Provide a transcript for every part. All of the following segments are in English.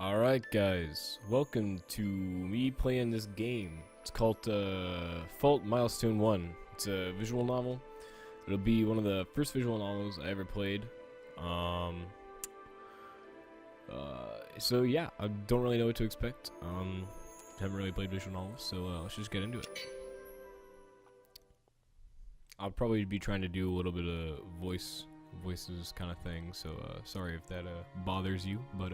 Alright guys, welcome to me playing this game. It's called Fault Milestone 1. It's a visual novel. It'll be one of the first visual novels I ever played. So yeah, I don't really know what to expect. Haven't really played visual novels, so let's just get into it. I'll probably be trying to do a little bit of voices kind of thing, so sorry if that bothers you, but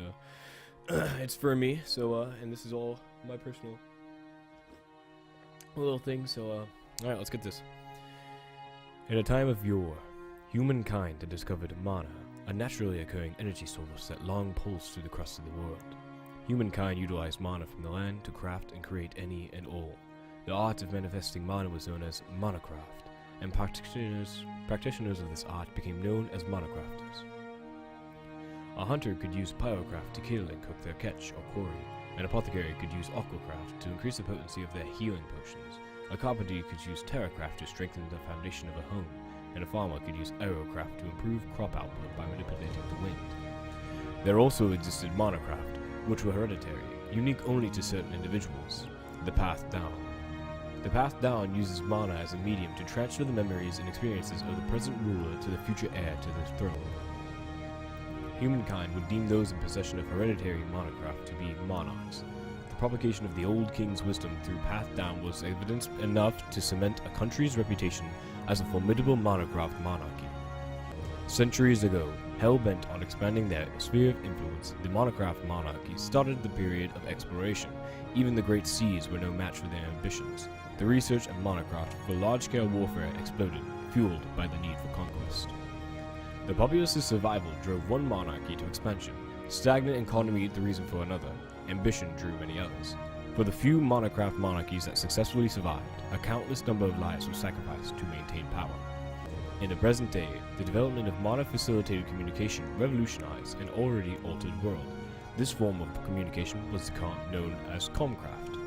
it's for me, so and this is all my personal little thing, so alright, let's get this. In a time of yore, humankind had discovered mana, a naturally occurring energy source that long pulsed through the crust of the world. Humankind utilized mana from the land to craft and create any and all. The art of manifesting mana was known as Manacraft, and practitioners of this art became known as Manacrafters. A hunter could use pyrocraft to kill and cook their catch or quarry. An apothecary could use aquacraft to increase the potency of their healing potions. A carpenter could use terracraft to strengthen the foundation of a home. And a farmer could use aerocraft to improve crop output by manipulating the wind. There also existed monocraft, which were hereditary, unique only to certain individuals. The Path Down. The Path Down uses mana as a medium to transfer the memories and experiences of the present ruler to the future heir to the throne. Humankind would deem those in possession of hereditary monocraft to be monarchs. The propagation of the old king's wisdom through Path Down was evidence enough to cement a country's reputation as a formidable monocraft monarchy. Centuries ago, hell-bent on expanding their sphere of influence, the monocraft monarchy started the period of exploration. Even the great seas were no match for their ambitions. The research of monocraft for large-scale warfare exploded, fueled by the need for conquest. The populace's survival drove one monarchy to expansion. Stagnant economy the reason for another. Ambition drew many others. For the few monocraft monarchies that successfully survived, a countless number of lives were sacrificed to maintain power. In the present day, the development of mana-facilitated communication revolutionized an already altered world. This form of communication was known as comcraft.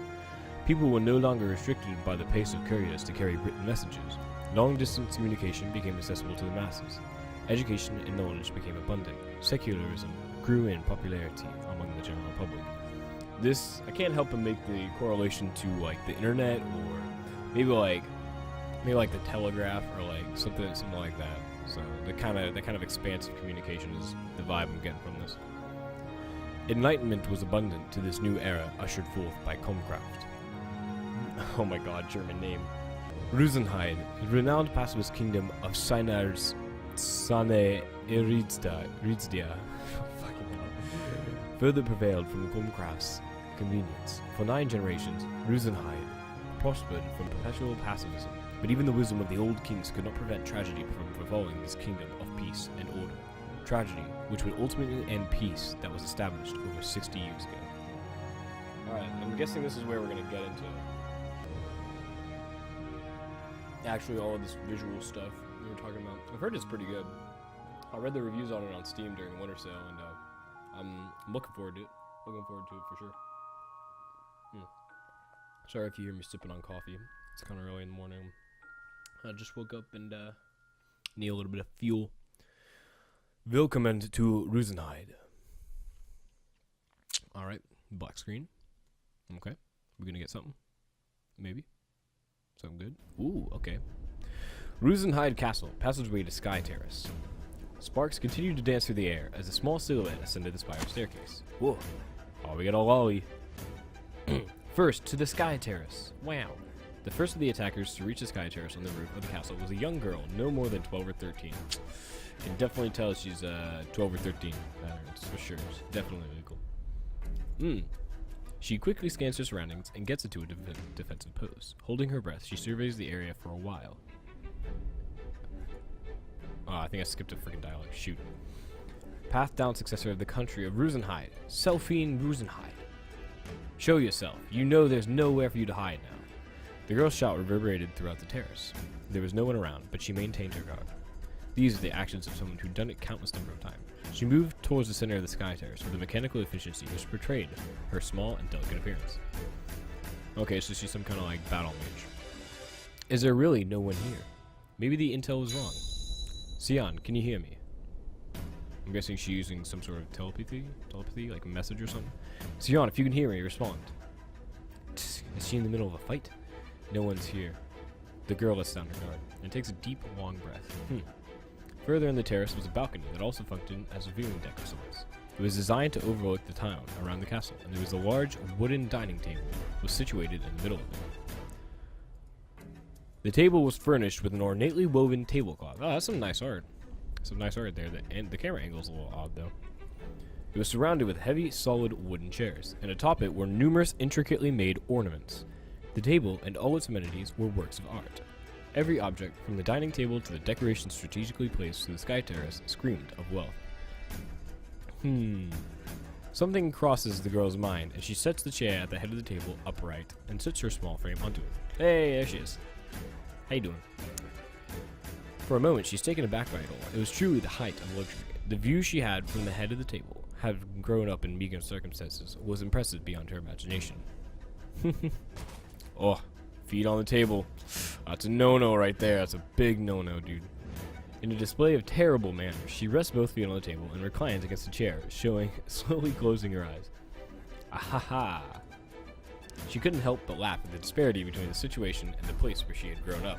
People were no longer restricted by the pace of couriers to carry written messages. Long-distance communication became accessible to the masses. Education and knowledge became abundant. Secularism grew in popularity among the general public. This, I can't help but make the correlation to like the internet, or maybe like the telegraph, or like something like that. So that kind of expansive communication is the vibe I'm getting from this. Enlightenment was abundant to this new era ushered forth by Comcraft. Oh my god, German name. Rosenheim, the renowned pacifist kingdom of Sinar's Sane Iridzdia, further prevailed from Comcraft's convenience. For 9 generations, Rosenheim prospered from perpetual pacifism, but even the wisdom of the old kings could not prevent tragedy from befalling this kingdom of peace and order. Tragedy, which would ultimately end peace that was established over 60 years ago. Alright, I'm guessing this is where we're going to get into actually all of this visual stuff we were talking about. I've heard it's pretty good. I read the reviews on it on Steam during the winter sale, and I'm looking forward to it. Looking forward to it for sure. Sorry if you hear me sipping on coffee. It's kind of early in the morning. I just woke up and need a little bit of fuel. Willkommen to Rosenheim. Alright, black screen. Okay, we're gonna get something. Maybe. Something good. Ooh, okay. Rosenheim Castle, passageway to Sky Terrace. Sparks continued to dance through the air as a small silhouette ascended the spiral staircase. Whoa. Oh, we got a lolly. First, to the Sky Terrace. Wow. The first of the attackers to reach the Sky Terrace on the roof of the castle was a young girl, no more than 12 or 13. You can definitely tell she's 12 or 13. That's for sure. She's definitely legal. She quickly scans her surroundings and gets into a defensive pose. Holding her breath, she surveys the area for a while. Oh, I think I skipped a freaking dialogue. Shoot. Path Down successor of the country of Rosenheim. Selphine Rosenheim. Show yourself. You know there's nowhere for you to hide now. The girl's shout reverberated throughout the terrace. There was no one around, but she maintained her guard. These are the actions of someone who'd done it countless number of times. She moved towards the center of the Sky Terrace with a mechanical efficiency which portrayed her small and delicate appearance. Okay, so she's some kind of like battle mage. Is there really no one here? Maybe the intel was wrong. Sion, can you hear me? I'm guessing she's using some sort of telepathy, like a message or something. Sion, if you can hear me, respond. Is she in the middle of a fight? No one's here. The girl lets down her guard and takes a deep, long breath. Further in the terrace was a balcony that also functioned as a viewing deck of sorts. It was designed to overlook the town around the castle, and there was a large wooden dining table was situated in the middle of it. The table was furnished with an ornately woven tablecloth. Oh, that's some nice art. Some nice art there. The camera angle's a little odd, though. It was surrounded with heavy, solid wooden chairs, and atop it were numerous intricately made ornaments. The table and all its amenities were works of art. Every object, from the dining table to the decorations strategically placed to the sky terrace, screamed of wealth. Something crosses the girl's mind as she sets the chair at the head of the table upright and sits her small frame onto it. Hey, there she is. How you doing? For a moment, she's taken aback by it all. It was truly the height of luxury. The view she had from the head of the table, having grown up in meager circumstances, was impressive beyond her imagination. Oh, feet on the table. That's a no-no right there. That's a big no-no, dude. In a display of terrible manners, she rests both feet on the table and reclines against the chair, slowly closing her eyes. Ahaha! She couldn't help but laugh at the disparity between the situation and the place where she had grown up.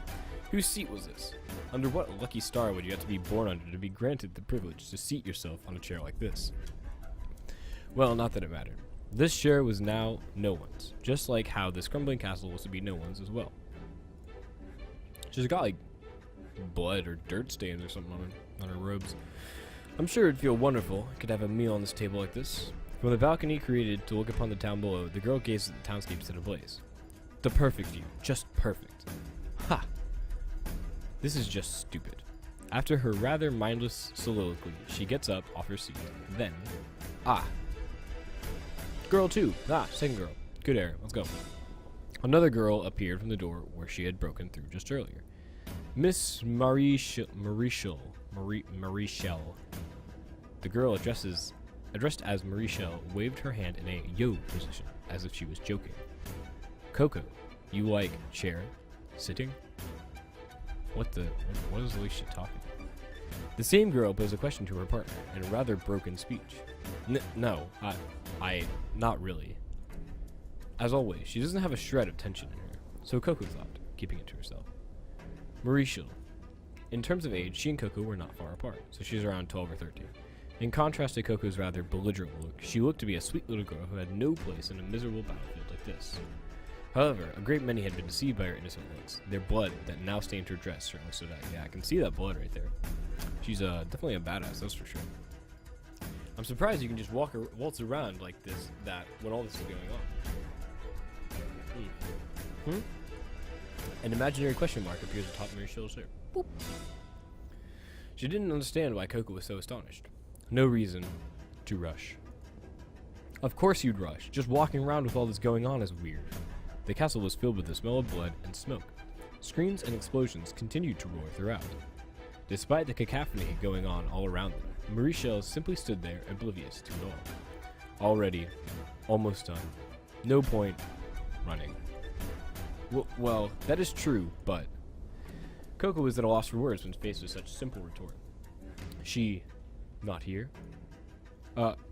Whose seat was this? Under what lucky star would you have to be born under to be granted the privilege to seat yourself on a chair like this? Well, not that it mattered. This chair was now no one's, just like how this crumbling castle was to be no one's as well. She's got like blood or dirt stains or something on her robes. I'm sure it'd feel wonderful. I could have a meal on this table like this. From the balcony created to look upon the town below, the girl gazed at the townscape set ablaze. The perfect view, just perfect. Ha! This is just stupid. After her rather mindless soliloquy, she gets up off her seat. Then, girl 2. Second girl. Good air. Let's go. Another girl appeared from the door where she had broken through just earlier. Miss Marichal. The girl addressed as Marichal waved her hand in a yo position, as if she was joking. Coco, you like chair? Sitting? What is Alicia talking about? The same girl posed a question to her partner in a rather broken speech. No, not really. As always, she doesn't have a shred of tension in her, so Coco thought, keeping it to herself. Marichal. In terms of age, she and Coco were not far apart, so she's around 12 or 13. In contrast to Coco's rather belligerent look, she looked to be a sweet little girl who had no place in a miserable battlefield like this. However, a great many had been deceived by her innocent looks. Their blood that now stained her dress certainly stood out. Yeah, I can see that blood right there. She's definitely a badass, that's for sure. I'm surprised you can just waltz around like this, when all this is going on. An imaginary question mark appears atop Marichel's hair. Boop. She didn't understand why Coco was so astonished. No reason to rush. Of course you'd rush. Just walking around with all this going on is weird. The castle was filled with the smell of blood and smoke. Screams and explosions continued to roar throughout. Despite the cacophony going on all around them, Marichal simply stood there oblivious to it all. Already, almost done. No point running. Well, that is true, but Coco was at a loss for words when faced with such simple retort. She not here?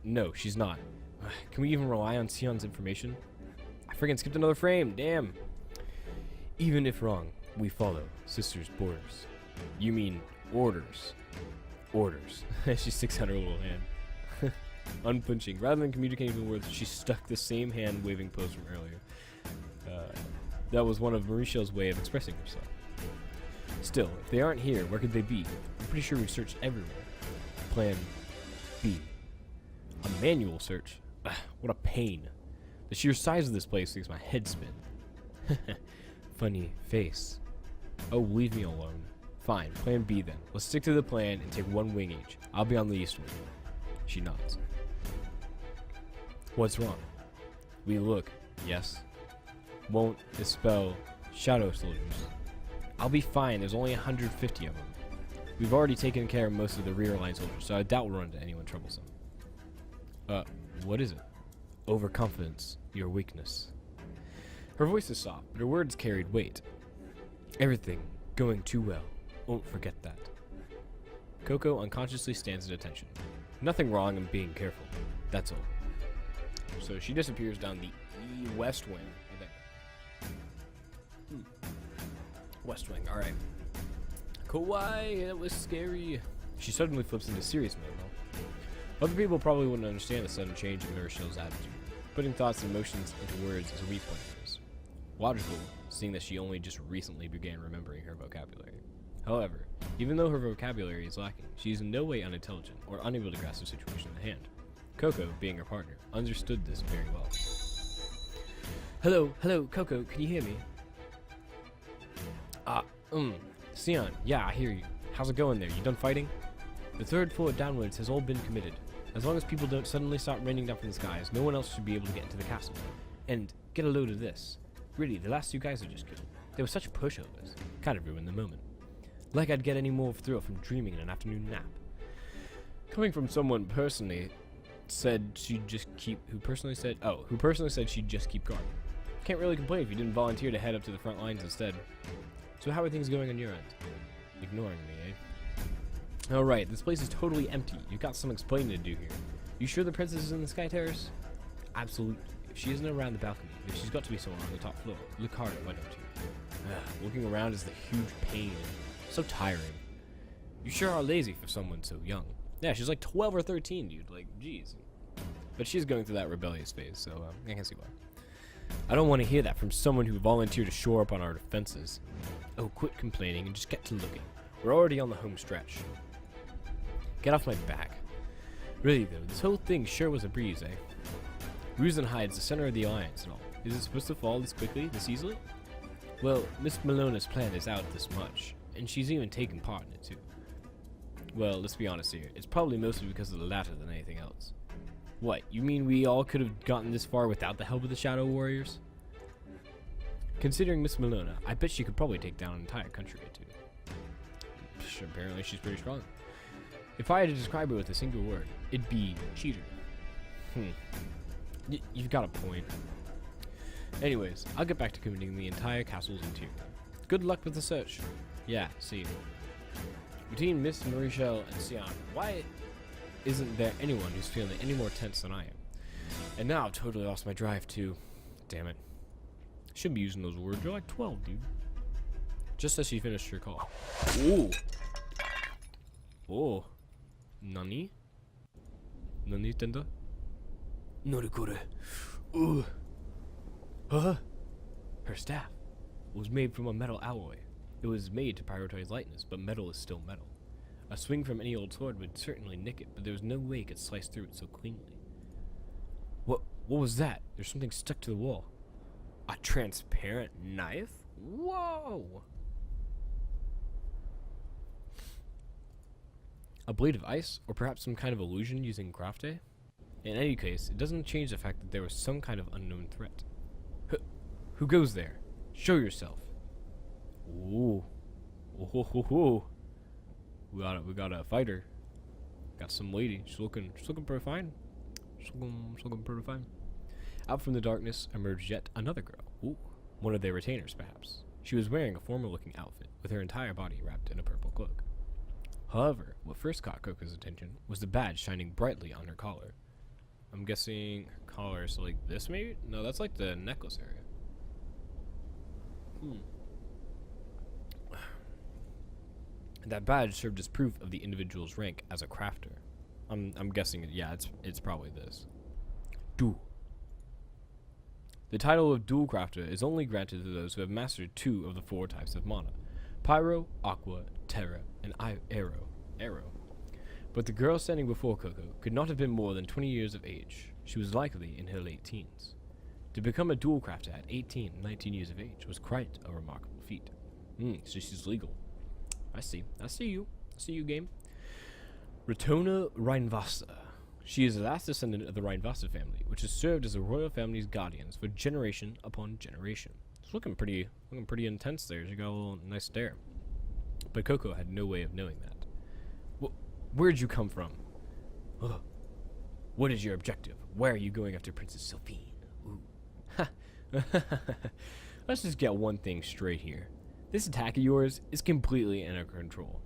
No, she's not. Can we even rely on Sion's information? I friggin' skipped another frame, damn. Even if wrong, we follow sister's borders. You mean orders. Orders. She sticks out her little hand. Unflinching. Rather than communicating with words, she stuck the same hand-waving pose from earlier. That was one of Marichel's way of expressing herself. Still, if they aren't here, where could they be? I'm pretty sure we've searched everywhere. Plan B. A manual search? Ugh, what a pain. The sheer size of this place makes my head spin. Funny face. Oh, leave me alone. Fine, plan B then. Let's stick to the plan and take one wing each. I'll be on the east wing. She nods. What's wrong? We look, yes. Won't dispel shadow soldiers. I'll be fine, there's only 150 of them. We've already taken care of most of the rear line soldiers, so I doubt we'll run into anyone troublesome. What is it? Overconfidence, your weakness. Her voice is soft, but her words carried weight. Everything going too well. Won't forget that. Coco unconsciously stands at attention. Nothing wrong in being careful. That's all. So she disappears down the west wing, I think. West wing, alright. Kawaii, that was scary. She suddenly flips into serious mode, though. Other people probably wouldn't understand the sudden change in Urashel's attitude. Putting thoughts and emotions into words is a weak point of hers. Logical, seeing that she only just recently began remembering her vocabulary. However, even though her vocabulary is lacking, she is in no way unintelligent or unable to grasp the situation at hand. Coco, being her partner, understood this very well. Hello, Coco, can you hear me? Sion, yeah, I hear you. How's it going there? You done fighting? The third floor downwards has all been committed. As long as people don't suddenly start raining down from the skies, no one else should be able to get into the castle. And get a load of this. Really, the last two guys I just killed. They were such pushovers. Kind of ruined the moment. Like I'd get any more thrill from dreaming in an afternoon nap. Coming from someone personally said she'd just keep, who personally said she'd just keep guard. Can't really complain if you didn't volunteer to head up to the front lines instead. So how are things going on your end? Ignoring me, eh? Alright, this place is totally empty. You've got some explaining to do here. You sure the princess is in the Sky Terrace? Absolutely. If she isn't around the balcony, then she's got to be somewhere on the top floor. Look harder, why don't you? Looking around is the huge pain. So tiring. You sure are lazy for someone so young. Yeah, she's like 12 or 13, dude. Like, jeez. But she's going through that rebellious phase, so I can see why. I don't want to hear that from someone who volunteered to shore up on our defenses. Oh, quit complaining and just get to looking. We're already on the home stretch. Get off my back. Really, though, this whole thing sure was a breeze, eh? Rusenhide's the center of the alliance and all. Is it supposed to fall this quickly, this easily? Well, Miss Melona's plan is out this much, and she's even taken part in it, too. Well, let's be honest here. It's probably mostly because of the latter than anything else. What, you mean we all could have gotten this far without the help of the Shadow Warriors? Considering Miss Melona, I bet she could probably take down an entire country or two. Apparently she's pretty strong. If I had to describe her with a single word, it'd be cheater. You've got a point. Anyways, I'll get back to committing the entire castle's interior. Good luck with the search. Yeah, see you. Between Miss Marichelle and Sion, why isn't there anyone who's feeling any more tense than I am? And now I've totally lost my drive too. Damn it. Shouldn't be using those words. You're like 12, dude. Just as she finished her call. Ooh. Oh. Nani? Nani tenda? Norikore. Ooh. Huh? Her staff was made from a metal alloy. It was made to prioritize lightness, but metal is still metal. A swing from any old sword would certainly nick it, but there was no way it could slice through it so cleanly. What was that? There's something stuck to the wall. A transparent knife? Whoa! A blade of ice, or perhaps some kind of illusion using crafte? In any case, it doesn't change the fact that there was some kind of unknown threat. Who goes there? Show yourself. Ooh. Oh. We got a fighter. Got some lady. She's looking pretty fine. She's looking pretty fine. Out from the darkness emerged yet another girl. Ooh. One of their retainers, perhaps. She was wearing a formal-looking outfit, with her entire body wrapped in a purple cloak. However, what first caught Coco's attention was the badge shining brightly on her collar. I'm guessing her collar is like this, maybe? No, that's like the necklace area. That badge served as proof of the individual's rank as a crafter. I'm guessing, yeah, it's probably this. Duel. The title of Duel Crafter is only granted to those who have mastered 2 of the 4 types of mana: Pyro, Aqua, Terra, and Aero. But the girl standing before Coco could not have been more than 20 years of age. She was likely in her late teens. To become a Duel Crafter at 18, 19 years of age was quite a remarkable feat. So she's legal. I see you, game. Ratona Reinvasta. She is the last descendant of the Reinvasta family, which has served as the royal family's guardians for generation upon generation. It's looking pretty intense there. She got a little nice stare. But Coco had no way of knowing that. Where'd you come from? Ugh. What is your objective? Why are you going after Princess Sylphine? Ooh. Let's just get one thing straight here. This attack of yours is completely under control.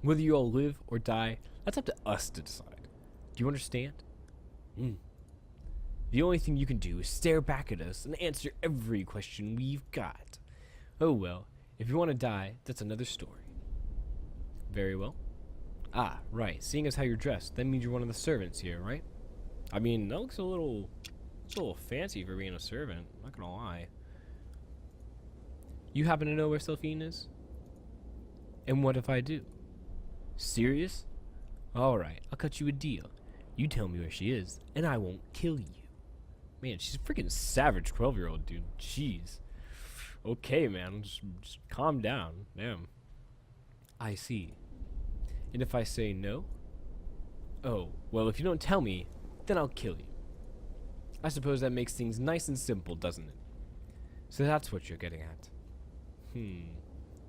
Whether you all live or die, that's up to us to decide. Do you understand? The only thing you can do is stare back at us and answer every question we've got. Oh well, if you want to die, that's another story. Very well. Ah, right. Seeing as how you're dressed, that means you're one of the servants here, right? I mean, that looks a little fancy for being a servant, not gonna lie. You happen to know where Sylphine is? And what if I do? Serious? Alright, I'll cut you a deal. You tell me where she is, and I won't kill you. Man, she's a freaking savage 12-year-old, dude. Jeez. Okay, man, just calm down. Damn. I see. And if I say no? Oh, well, if you don't tell me, then I'll kill you. I suppose that makes things nice and simple, doesn't it? So that's what you're getting at.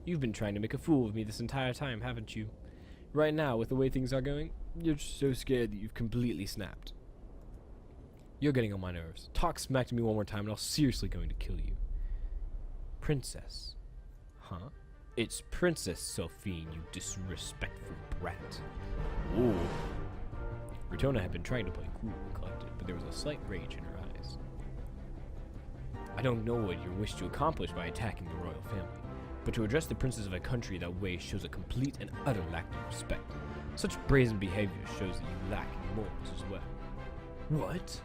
You've been trying to make a fool of me this entire time, haven't you? Right now, with the way things are going, you're just so scared that you've completely snapped. You're getting on my nerves. Talk smack to me one more time and I'll seriously going to kill you. Princess. Huh? It's Princess Sylphine, you disrespectful brat. Ooh. Retona had been trying to play cool and collected, but there was a slight rage in her eyes. I don't know what you wish to accomplish by attacking the royal family, but to address the princess of a country that way shows a complete and utter lack of respect. Such brazen behavior shows that you lack in morals as well. What?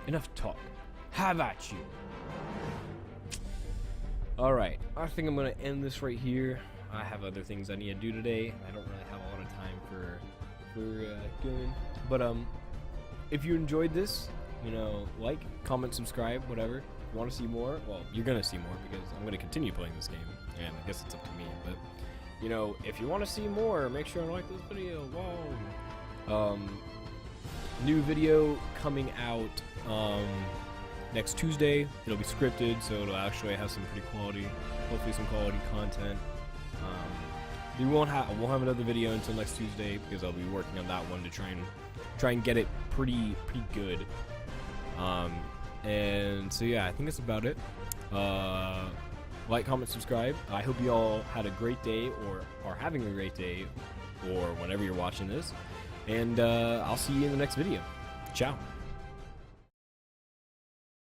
Enough talk. Have at you! Alright, I think I'm going to end this right here. I have other things I need to do today. I don't really have a lot of time for doing. But, if you enjoyed this, you know, like, comment, subscribe, whatever. If you want to see more, well, you're going to see more because I'm going to continue playing this game. And I guess it's up to me, but, you know, if you want to see more, make sure to like this video. Whoa! New video coming out, next Tuesday. It'll be scripted, so it'll actually have some pretty quality, hopefully some quality content. We won't have another video until next Tuesday because I'll be working on that one to try and get it pretty good. And so yeah, I think that's about it. Like, comment, subscribe. I hope you all had a great day or are having a great day or whenever you're watching this. And I'll see you in the next video. Ciao.